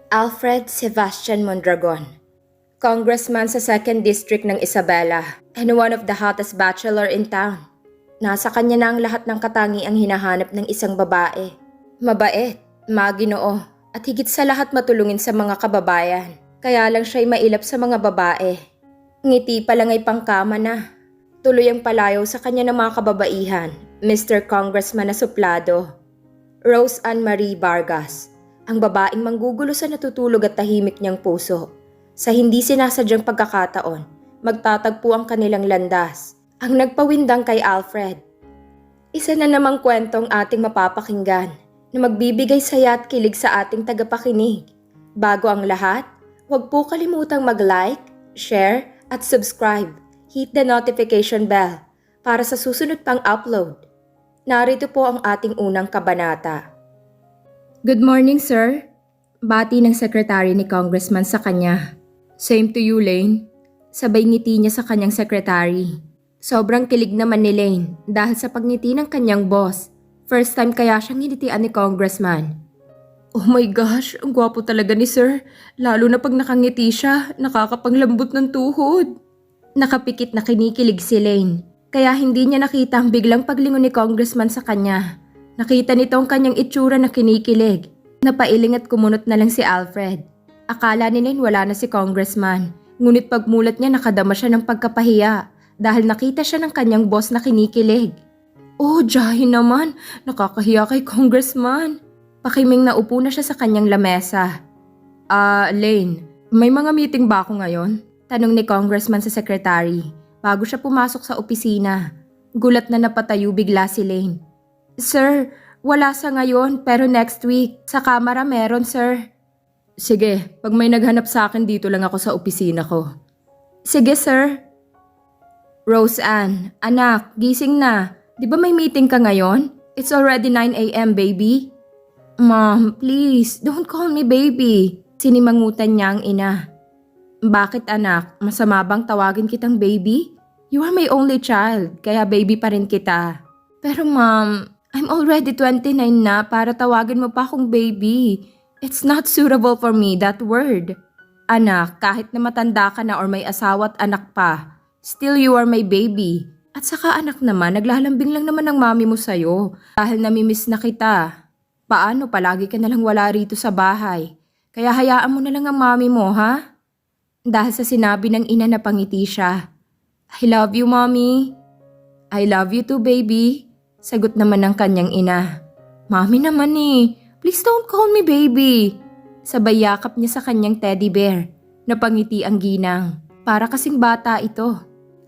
Alfred Sebastian Mondragon, congressman sa 2nd District ng Isabela and one of the hottest bachelor in town. Nasa kanya na ang lahat ng katangiang hinahanap ng isang babae. Mabait, maginoo, at higit sa lahat matulungin sa mga kababayan. Kaya lang siya'y mailap sa mga babae. Ngiti pa lang ay pangkama na. Tuloy ang palayaw sa kanya ng mga kababaihan, Mr. Congressman na suplado. Rose Ann Marie Vargas, ang babaeng manggugulo sa natutulog at tahimik niyang puso. Sa hindi sinasadyang pagkakataon, magtatagpo ang kanilang landas, ang nagpawindang kay Alfred. Isa na namang kwentong ating mapapakinggan na magbibigay saya at kilig sa ating tagapakinig. Bago ang lahat, huwag po kalimutang mag-like, share at subscribe. Hit the notification bell para sa susunod pang upload. Narito po ang ating unang kabanata. Good morning, sir. Bati ng sekretary ni Congressman sa kanya. Same to you, Lane. Sabay ngiti niya sa kanyang sekretary. Sobrang kilig naman ni Lane dahil sa pagngiti ng kanyang boss. First time kaya siyang nginitian ni Congressman. Oh my gosh, ang gwapo talaga ni sir. Lalo na pag nakangiti siya, nakakapanglambot ng tuhod. Nakapikit na kinikilig si Lane. Kaya hindi niya nakita ang biglang paglingon ni Congressman sa kanya. Nakita nito ang kanyang itsura na kinikilig. Napailing at kumunot na lang si Alfred. Akala ni Lane wala na si Congressman. Ngunit pagmulat niya nakadama siya ng pagkapahiya dahil nakita siya ng kanyang boss na kinikilig. Oh, jahin naman. Nakakahiya kay Congressman. Pakiming naupo na siya sa kanyang lamesa. Lane, may mga meeting ba ako ngayon? Tanong ni Congressman sa secretary. Bago siya pumasok sa opisina, gulat na napatayo bigla si Lane. Sir, wala sa ngayon pero next week. Sa kamera meron, sir. Sige, pag may naghanap sa akin dito lang ako sa opisina ko. Sige, sir. Rose Ann, anak, gising na. Di ba may meeting ka ngayon? It's already 9 a.m., baby. Mom, please, don't call me baby. Sinimangutan niya ang ina. Bakit anak? Masama bang tawagin kitang baby? You are my only child, kaya baby pa rin kita. Pero mom, I'm already 29 na para tawagin mo pa akong baby. It's not suitable for me, that word. Anak, kahit na matanda ka na or may asawa at anak pa, still you are my baby. At saka anak naman, naglalambing lang naman ang mami mo sa'yo dahil namimiss na kita. Paano palagi ka nalang wala rito sa bahay? Kaya hayaan mo na lang ang mami mo, ha? Dahil sa sinabi ng ina na pangiti siya. I love you, mommy. I love you too, baby. Sagot naman ng kanyang ina. Mami naman eh. Please don't call me baby. Sabay yakap niya sa kanyang teddy bear. Napangiti ang ginang. Para kasing bata ito.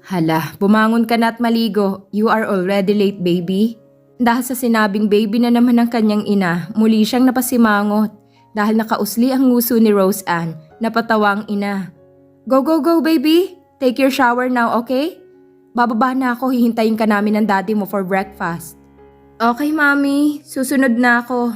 Hala, bumangon ka na at maligo. You are already late, baby. Dahil sa sinabing baby na naman ng kanyang ina, muli siyang napasimangot. Dahil nakausli ang nguso ni Rose Ann, napatawa ang ina. Go, go, go, baby. Take your shower now, okay? Bababa na ako, hihintayin ka namin ng daddy mo for breakfast. Okay, mami. Susunod na ako.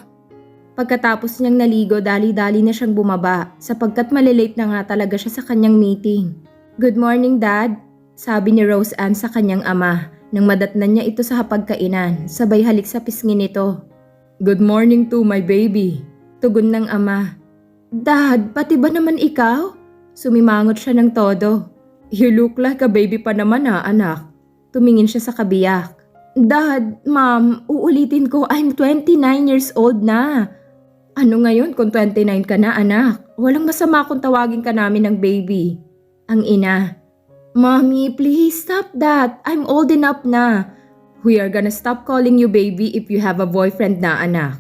Pagkatapos niyang naligo, dali-dali na siyang bumaba sapagkat malilate na nga talaga siya sa kanyang meeting. Good morning, Dad. Sabi ni Rose Ann sa kanyang ama nang madatnan niya ito sa hapagkainan, sabay halik sa pisngi nito. Good morning to my baby. Tugon ng ama. Dad, pati ba naman ikaw? Sumimangot siya ng todo. You look like a baby pa naman anak. Tumingin siya sa kabiyak. Dad, Mom, uulitin ko I'm 29 years old na. Ano ngayon kung 29 ka na anak? Walang masama kung tawagin ka namin ng baby. Ang ina. Mommy, please stop that. I'm old enough na. We are gonna stop calling you baby if you have a boyfriend na anak.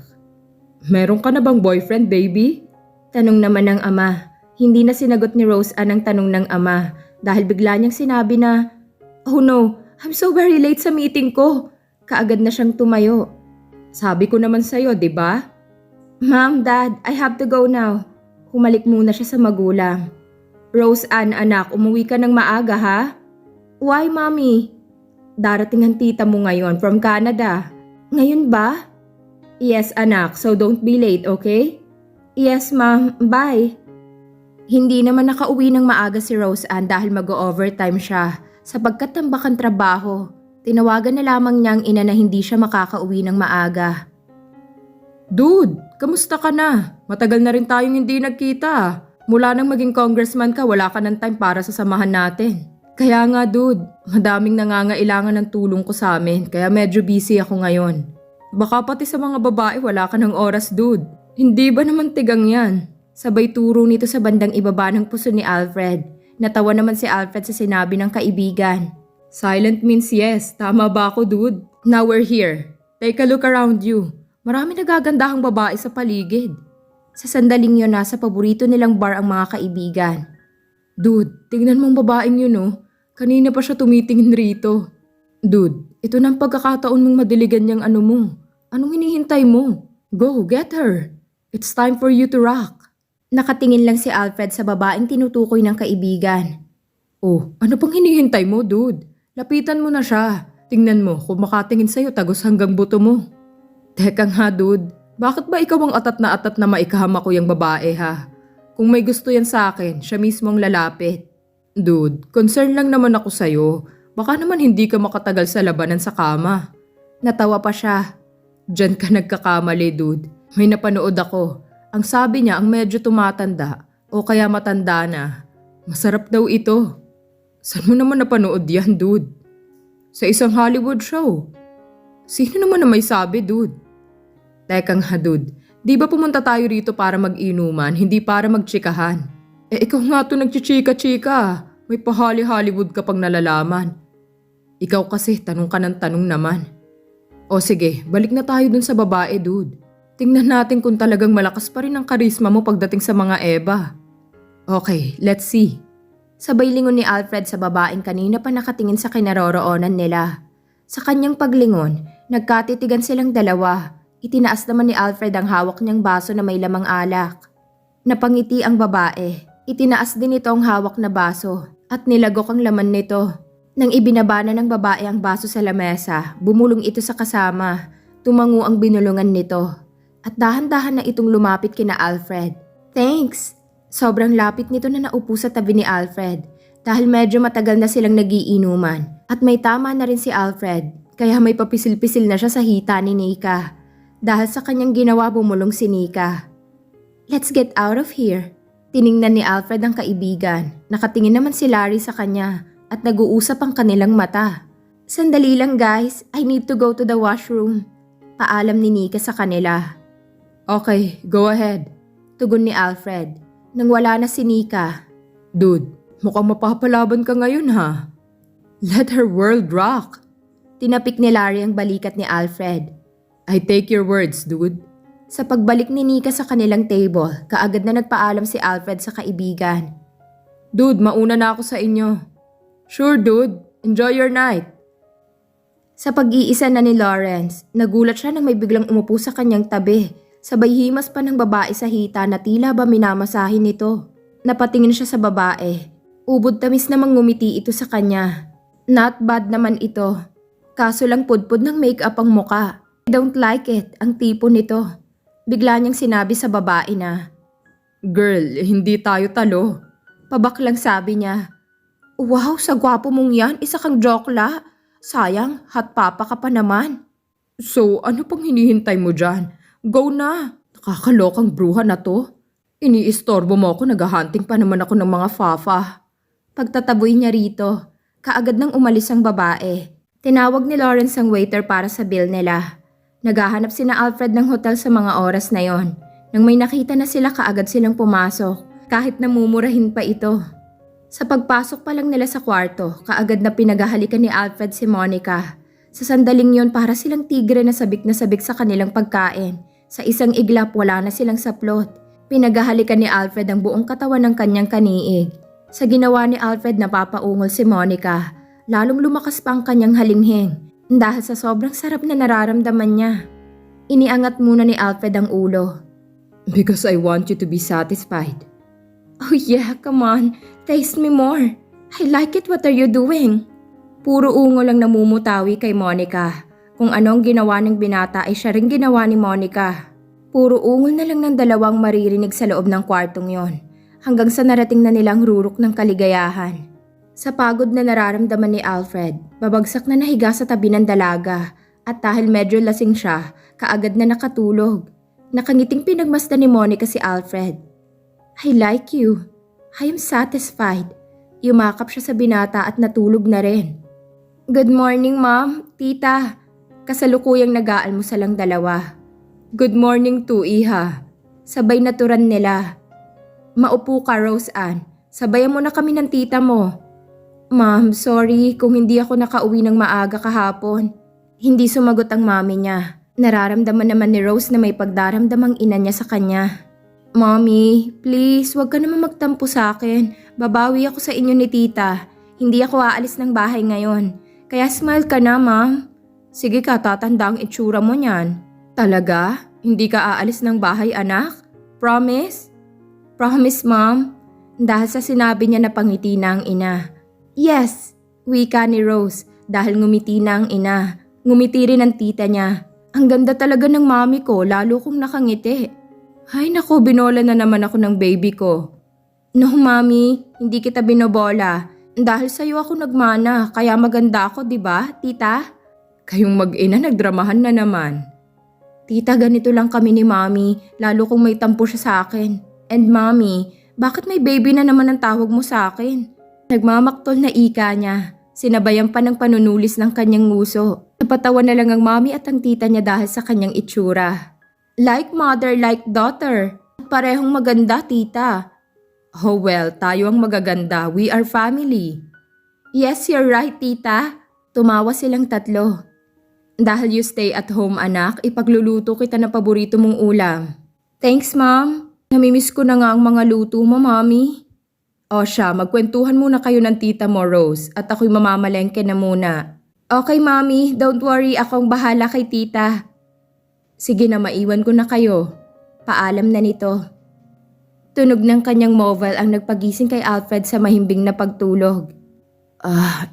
Meron ka na bang boyfriend, baby? Tanong naman ng ama. Hindi na sinagot ni Rose Ann ang tanong ng ama dahil bigla niyang sinabi na, Oh no, I'm so very late sa meeting ko. Kaagad na siyang tumayo. Sabi ko naman sa'yo, di ba? Mom, Dad, I have to go now. Humalik muna siya sa magulang. Rose Ann, anak, umuwi ka ng maaga ha? Why, Mommy? Darating ang tita mo ngayon from Canada. Ngayon ba? Yes, anak, so don't be late, okay? Yes, Mom. Bye. Hindi naman nakauwi ng maaga si Rose Ann dahil mag-overtime siya sapagkat tambak ang trabaho. Tinawagan na lamang niya ang ina na hindi siya makakauwi ng maaga. Dude, kamusta ka na? Matagal na rin tayong hindi nagkita. Mula nang maging congressman ka, wala ka ng time para sa samahan natin. Kaya nga dude, madaming nangangailangan ng tulong ko sa amin kaya medyo busy ako ngayon. Baka pati sa mga babae wala ka ng oras dude. Hindi ba naman tigang yan? Sabay turo nito sa bandang ibaba ng puso ni Alfred. Natawa naman si Alfred sa sinabi ng kaibigan. Silent means yes, tama ba ako dude? Now we're here. Take a look around you. Marami nagagandahang babae sa paligid. Sa sandaling yun nasa paborito nilang bar ang mga kaibigan. Dude, tingnan mong babaeng yun oh. Kanina pa siya tumitingin rito. Dude, ito ng pagkakataon mong madiligan niyang ano mo. Anong hinihintay mo? Go, get her. It's time for you to rock. Nakatingin lang si Alfred sa babaeng tinutukoy ng kaibigan. Oh, ano pang hinihintay mo dude? Lapitan mo na siya. Tingnan mo kung makatingin sa'yo tagos hanggang buto mo. Teka nga dude. Bakit ba ikaw ang atat na maikahama ko yung babae ha? Kung may gusto yan sa akin, siya mismo ang lalapit. Dude, concern lang naman ako sa'yo. Baka naman hindi ka makatagal sa labanan sa kama. Natawa pa siya. Diyan ka nagkakamali dude. May napanood ako. Ang sabi niya ang medyo tumatanda o kaya matanda na. Masarap daw ito. Saan mo naman napanood yan dude? Sa isang Hollywood show. Sino naman na may sabi dude? Teka nga dude, di ba pumunta tayo rito para mag-inuman, hindi para magtsikahan? Ikaw nga to nagchichika-chika. May pahali-Hollywood ka pang nalalaman. Ikaw kasi tanong ka ng tanong naman. O sige, balik na tayo dun sa babae dude. Tingnan natin kung talagang malakas pa rin ang karisma mo pagdating sa mga Eva. Okay, let's see. Sabay lingon ni Alfred sa babaeng kanina pa nakatingin sa kinaroroonan nila. Sa kanyang paglingon, nagkatitigan silang dalawa. Itinaas naman ni Alfred ang hawak niyang baso na may lamang alak. Napangiti ang babae. Itinaas din ito ang hawak na baso at nilagok ang laman nito. Nang ibinaba na ng babae ang baso sa lamesa, bumulong ito sa kasama. Tumango ang binulungan nito. At dahan-dahan na itong lumapit kina Alfred. Thanks! Sobrang lapit nito na naupo sa tabi ni Alfred dahil medyo matagal na silang nagiinuman. At may tama na rin si Alfred kaya may papisil-pisil na siya sa hita ni Nika. Dahil sa kanyang ginawa bumulong si Nika. Let's get out of here. Tiningnan ni Alfred ang kaibigan. Nakatingin naman si Larry sa kanya at nag-uusap ang kanilang mata. Sandali lang guys, I need to go to the washroom. Paalam ni Nika sa kanila. Okay, go ahead. Tugon ni Alfred. Nang wala na si Nika. Dude, mukhang mapapalaban ka ngayon ha. Let her world rock. Tinapik ni Larry ang balikat ni Alfred. I take your words, dude. Sa pagbalik ni Nika sa kanilang table, kaagad na nagpaalam si Alfred sa kaibigan. Dude, mauna na ako sa inyo. Sure, dude. Enjoy your night. Sa pag-iisa na ni Lawrence, nagulat siya nang may biglang umupo sa kanyang tabi. Sabay himas pa ng babae sa hita na tila ba minamasahin nito. Napatingin siya sa babae. Ubod tamis namang ngumiti ito sa kanya. Not bad naman ito. Kaso lang pudpud ng make-up ang muka. I don't like it, ang tipo nito. Bigla niyang sinabi sa babae na, Girl, hindi tayo talo. Pabaklang sabi niya, Wow, sa gwapo mong yan, isa kang jokla. Sayang, hot papa ka pa naman. So, ano pang hinihintay mo dyan? Go na! Nakakalokang bruha na to. Iniistorbo mo ako, naghahunting pa naman ako ng mga fafa. Pagtataboy niya rito, kaagad nang umalis ang babae. Tinawag ni Lawrence ang waiter para sa bill nila. Naghahanap sina Alfred ng hotel sa mga oras na yon. Nang may nakita na sila kaagad silang pumasok, kahit namumurahin pa ito. Sa pagpasok pa lang nila sa kwarto, kaagad na pinagahalikan ni Alfred si Monica. Sa sandaling yon para silang tigre na sabik sa kanilang pagkain. Sa isang iglap wala na silang saplot. Pinagahalikan ni Alfred ang buong katawan ng kanyang kaniig. Sa ginawa ni Alfred napapaungol si Monica, lalong lumakas pa ang kanyang halinghing. Dahil sa sobrang sarap na nararamdaman niya. Iniangat muna ni Alfred ang ulo. Because I want you to be satisfied. Oh yeah, come on. Taste me more. I like it, what are you doing? Puro ungol lang namumutawi kay Monica. Kung anong ginawa ng binata ay siya ring ginawa ni Monica. Puro ungol na lang ng dalawang maririnig sa loob ng kwartong yon. Hanggang sa narating na nilang rurok ng kaligayahan. Sa pagod na nararamdaman ni Alfred, babagsak na nahiga sa tabi ng dalaga at dahil medyo lasing siya, kaagad na nakatulog. Nakangiting pinagmasdan ni Monica si Alfred. I like you. I am satisfied. Yumakap siya sa binata at natulog na rin. Good morning, Mom, Tita. Kasalukuyang nag-aalmusal ang dalawa. Good morning to, Iha. Sabay naturan nila. Maupo ka, Rose Ann. Sabayan mo na kami ng tita mo. Ma'am, sorry kung hindi ako nakauwi ng maaga kahapon. Hindi sumagot ang mami niya. Nararamdaman naman ni Rose na may pagdaramdamang ina niya sa kanya. Mommy, please, wag ka naman magtampo sa akin. Babawi ako sa inyo ni tita. Hindi ako aalis ng bahay ngayon. Kaya smile ka na, ma'am. Sige ka, tatanda ang itsura mo niyan. Talaga? Hindi ka aalis ng bahay, anak? Promise? Promise, ma'am. Dahil sa sinabi niya na pangiti na ang ina. Yes, wika ni Rose dahil ngumiti na ang ina. Ngumiti rin ang tita niya. Ang ganda talaga ng mami ko, lalo kong nakangiti. Ay nako, binola na naman ako ng baby ko. No, mami, hindi kita binobola. Dahil sa'yo ako nagmana, kaya maganda ako, di ba, tita? Kayong mag-ina nagdramahan na naman. Tita, ganito lang kami ni mami, lalo kung may tampo siya sa akin. And mami, bakit may baby na naman ang tawag mo sa akin? Nagmamaktol na ika niya. Sinabayan pa ng panunulis ng kanyang nguso. Napatawa na lang ang mami at ang tita niya dahil sa kanyang itsura. Like mother, like daughter. Parehong maganda, tita. Oh well, tayo ang magaganda. We are family. Yes, you're right, tita. Tumawa silang tatlo. Dahil you stay at home, anak, ipagluluto kita ng paborito mong ulam. Thanks, ma'am. Namimiss ko na nga ang mga luto mo, mami. O siya, magkwentuhan muna kayo ng tita mo, Rose, at ako'y mamamalengke na muna. Okay, mami. Don't worry, akong bahala kay tita. Sige na, maiwan ko na kayo. Paalam na nito. Tunog ng kanyang mobile ang nagpagising kay Alfred sa mahimbing na pagtulog.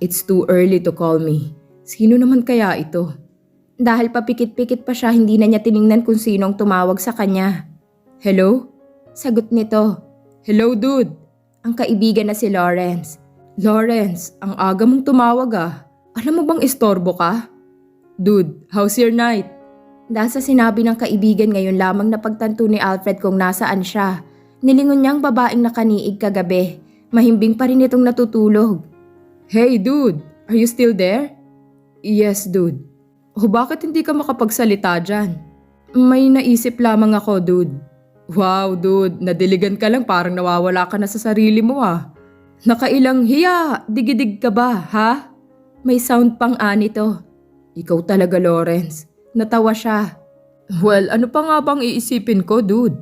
It's too early to call me. Sino naman kaya ito? Dahil papikit-pikit pa siya, hindi na niya tiningnan kung sinong tumawag sa kanya. Hello? Sagot nito. Hello, dude. Ang kaibigan na si Lawrence. Lawrence, ang aga mong tumawag ah. Alam mo bang istorbo ka? Dude, how's your night? Dahil sa sinabi ng kaibigan ngayon lamang napagtanto ni Alfred kung nasaan siya. Nilingon niya ang babaeng nakaniig kagabi. Mahimbing pa rin itong natutulog. Hey dude, are you still there? Yes dude. Oh, bakit hindi ka makapagsalita dyan? May naisip lamang ako, dude. Wow, dude, nadiligan ka lang parang nawawala ka na sa sarili mo ah. Nakailang hiya, digidig ka ba, ha? May sound pang anito. Ikaw talaga, Lawrence. Natawa siya. Well, ano pa nga bang iisipin ko, dude?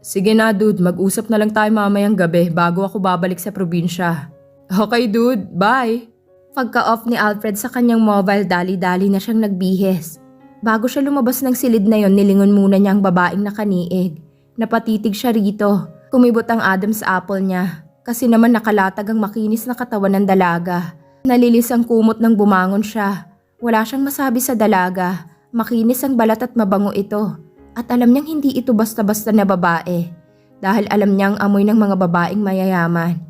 Sige na, dude, mag-usap na lang tayo mamayang gabi bago ako babalik sa probinsya. Okay, dude, bye! Pagka-off ni Alfred sa kanyang mobile, dali-dali na siyang nagbihis. Bago siya lumabas ng silid na yon, nilingon muna niya ang babaeng nakaniig. Napatitig siya rito. Kumibot ang Adam's apple niya. Kasi naman nakalatag ang makinis na katawan ng dalaga. Nalilis ang kumot nang bumangon siya. Wala siyang masabi sa dalaga. Makinis ang balat at mabango ito. At alam niyang hindi ito basta-basta na babae. Dahil alam niyang amoy ng mga babaeng mayayaman.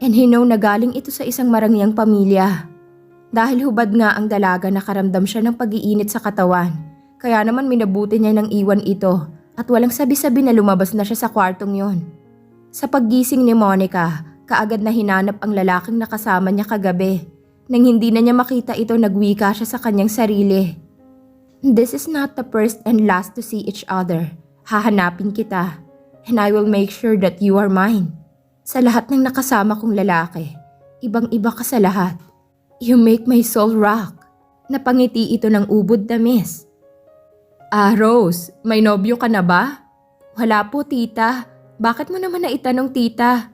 And he know na galing ito sa isang marangyang pamilya. Dahil hubad nga ang dalaga, nakaramdam siya ng pag-iinit sa katawan. Kaya naman minabuti niya ng iwan ito at walang sabi-sabi na lumabas na siya sa kwartong yon. Sa paggising ni Monica, kaagad na hinanap ang lalaking nakasama niya kagabi. Nang hindi na niya makita ito, nagwika siya sa kanyang sarili. This is not the first and last to see each other. Hahanapin kita. And I will make sure that you are mine. Sa lahat ng nakasama kong lalaki, ibang-iba ka sa lahat. You make my soul rock. Napangiti ito ng ubod na miss. Rose, may nobyo ka na ba? Wala po, tita. Bakit mo naman naitanong, tita?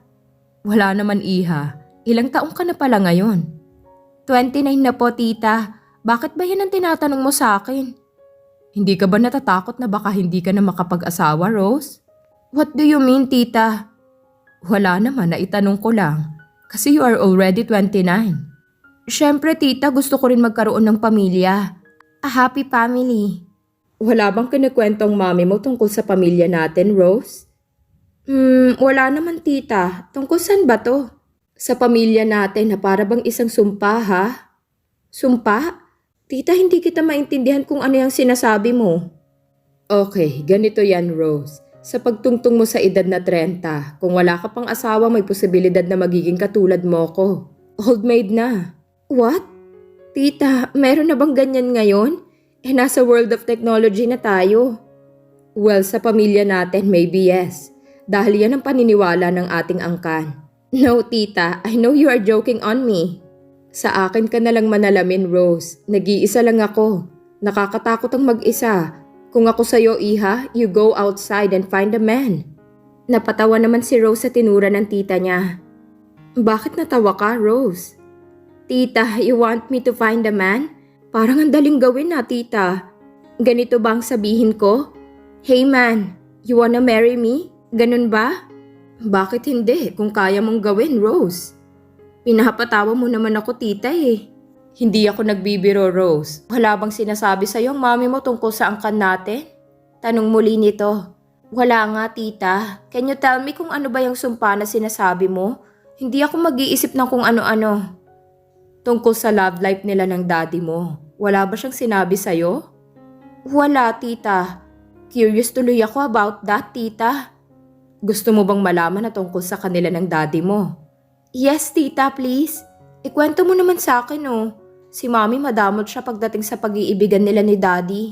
Wala naman, iha. Ilang taong ka na pala ngayon? 29 na po, tita. Bakit ba yan ang tinatanong mo sa akin? Hindi ka ba natatakot na baka hindi ka na makapag-asawa, Rose? What do you mean, tita? Wala naman, naitanong ko lang. Kasi you are already 29. Siyempre, tita, gusto ko rin magkaroon ng pamilya. A happy family. Wala bang kinikwentong mami mo tungkol sa pamilya natin, Rose? Wala naman, tita. Tungkol saan ba to? Sa pamilya natin na para bang isang sumpa, ha? Sumpa? Tita, hindi kita maintindihan kung ano yung sinasabi mo. Okay, ganito yan, Rose. Sa pagtungtong mo sa edad na 30, kung wala ka pang asawa, may posibilidad na magiging katulad mo ko. Old maid na. What? Tita, meron na bang ganyan ngayon? Nasa world of technology na tayo. Well, sa pamilya natin, maybe yes. Dahil yan ang paniniwala ng ating angkan. No, tita. I know you are joking on me. Sa akin ka na lang manalamin, Rose. Nag-iisa lang ako. Nakakatakot ang mag-isa. Kung ako sa'yo, iha, you go outside and find a man. Napatawa naman si Rose sa tinura ng tita niya. Bakit natawa ka, Rose? Tita, you want me to find a man? Parang ang daling gawin na, tita. Ganito ba ang sabihin ko? Hey man, you wanna marry me? Ganun ba? Bakit hindi kung kaya mong gawin, Rose? Pinapatawa mo naman ako, tita eh. Hindi ako nagbibiro, Rose. Wala bang sinasabi sa'yo ang mami mo tungkol sa angkan natin? Tanong muli nito. Wala nga, tita. Can you tell me kung ano ba yung sumpa na sinasabi mo? Hindi ako mag-iisip ng kung ano-ano. Tungkol sa love life nila ng daddy mo. Wala ba siyang sinabi sa'yo? Wala, tita. Curious tuloy ako about that, tita. Gusto mo bang malaman na tungkol sa kanila ng daddy mo? Yes, tita, please. Ikwento mo naman sa akin, oh. Si mami madamot siya pagdating sa pag-iibigan nila ni daddy.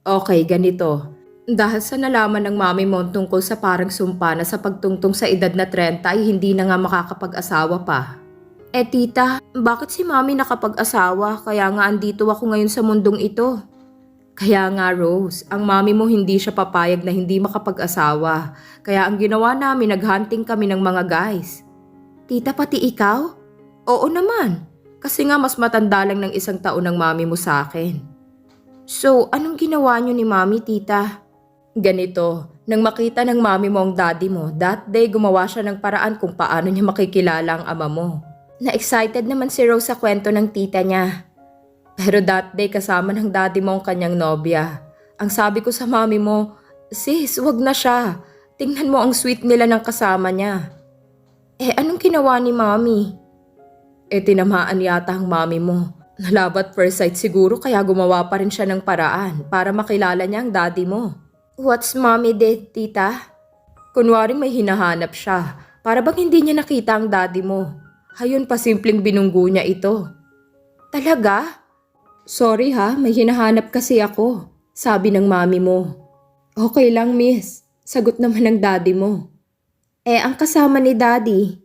Okay, ganito. Dahil sa nalaman ng mami mo tungkol sa parang sumpa na sa pagtungtong sa edad na 30 ay hindi na nga makakapag-asawa pa. Eh tita, bakit si mami nakapag-asawa kaya nga andito ako ngayon sa mundong ito? Kaya nga Rose, ang mami mo hindi siya papayag na hindi makapag-asawa. Kaya ang ginawa namin, naghunting kami ng mga guys. Tita, pati ikaw? Oo naman, kasi nga mas matanda lang ng 1 taon ng mami mo sa akin. So, anong ginawa niyo ni mami, tita? Ganito, nang makita ng mami mo ang daddy mo, that day gumawa siya ng paraan kung paano niya makikilala ang ama mo. Na-excited naman si Rose sa kwento ng tita niya. Pero that day kasama ng daddy mo ang kanyang nobya. Ang sabi ko sa mami mo, sis, wag na siya. Tingnan mo ang sweet nila ng kasama niya. Eh anong ginawa ni mami? Eh tinamaan yata ang mami mo. Love at first sight siguro kaya gumawa pa rin siya ng paraan para makilala niya ang daddy mo. What's mommy did, tita? Kunwaring may hinahanap siya. Para bang hindi niya nakita ang daddy mo. Hayun pa simpleng binunggo niya ito. Talaga? Sorry ha, may hinahanap kasi ako. Sabi ng mami mo. Okay lang miss, sagot naman ng daddy mo. Eh ang kasama ni daddy?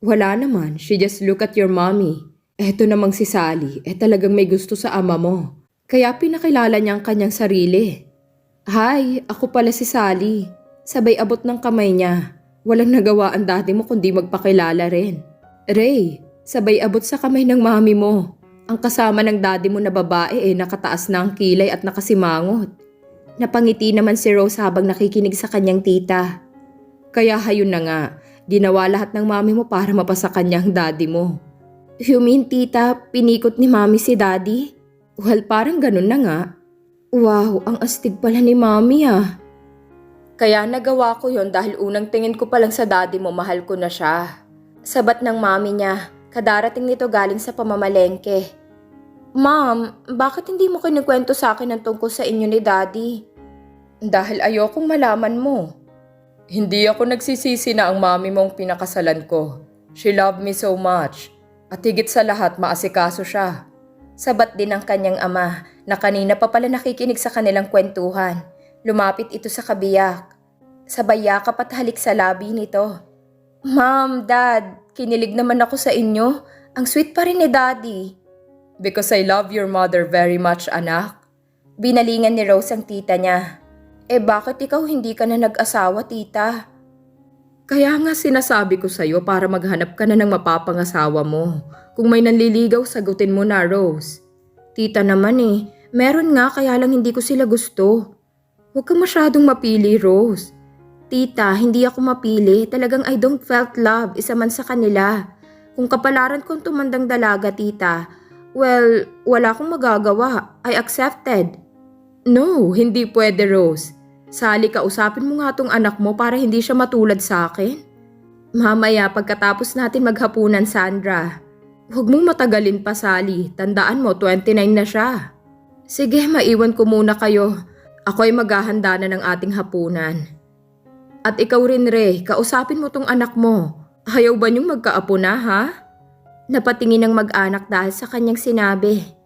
Wala naman, she just look at your mommy. Eto namang si Sally, talagang may gusto sa ama mo. Kaya pinakilala niya ang kanyang sarili. Hi, ako pala si Sally. Sabay abot ng kamay niya. Walang nagawa ang daddy mo kundi magpakilala rin. Ray, sabay abot sa kamay ng mami mo. Ang kasama ng daddy mo na babae nakataas na ang kilay at nakasimangot. Napangiti naman si Rose habang nakikinig sa kanyang tita. Kaya hayun na nga, ginawa lahat ng mami mo para mapasa kanya ang daddy mo. You mean tita, pinikot ni mami si daddy? Well, parang ganun na nga. Wow, ang astig pala ni mami ah. Kaya nagawa ko yon dahil unang tingin ko pa lang sa daddy mo, mahal ko na siya. Sabat ng mami niya, kadarating nito galing sa pamamalengke. Ma'am, bakit hindi mo kinikwento sa akin ang tungkol sa inyo ni daddy? Dahil ayokong malaman mo. Hindi ako nagsisisi na ang mami mong pinakasalan ko. She loved me so much. At higit sa lahat, maasikaso siya. Sabat din ang kanyang ama na kanina pa pala nakikinig sa kanilang kwentuhan. Lumapit ito sa kabiyak. Sabay yakap at halik sa labi nito. Ma'am, Dad, kinilig naman ako sa inyo. Ang sweet pa rin ni Daddy. Because I love your mother very much, anak. Binalingan ni Rose ang tita niya. Eh bakit ikaw hindi ka na nag-asawa, tita? Kaya nga sinasabi ko sa'yo para maghanap ka na ng mapapangasawa mo. Kung may nanliligaw, sagutin mo na, Rose. Tita naman meron nga kaya lang hindi ko sila gusto. Huwag ka masyadong mapili, Rose. Tita, hindi ako mapili. Talagang I don't felt love, isa man sa kanila. Kung kapalaran kong tumandang dalaga, tita, well, wala akong magagawa. I accepted. No, hindi pwede, Rose. Sally, kausapin mo nga tong anak mo para hindi siya matulad sa akin. Mamaya, pagkatapos natin maghapunan, Sandra. Huwag mong matagalin pa, Sally. Tandaan mo, 29 na siya. Sige, maiwan ko muna kayo. Ako'y maghahanda na ng ating hapunan. At ikaw rin, Ray, kausapin mo tong anak mo. Ayaw ba niyong magkaapo na, ha? Napatingin ng mag-anak dahil sa kanyang sinabi.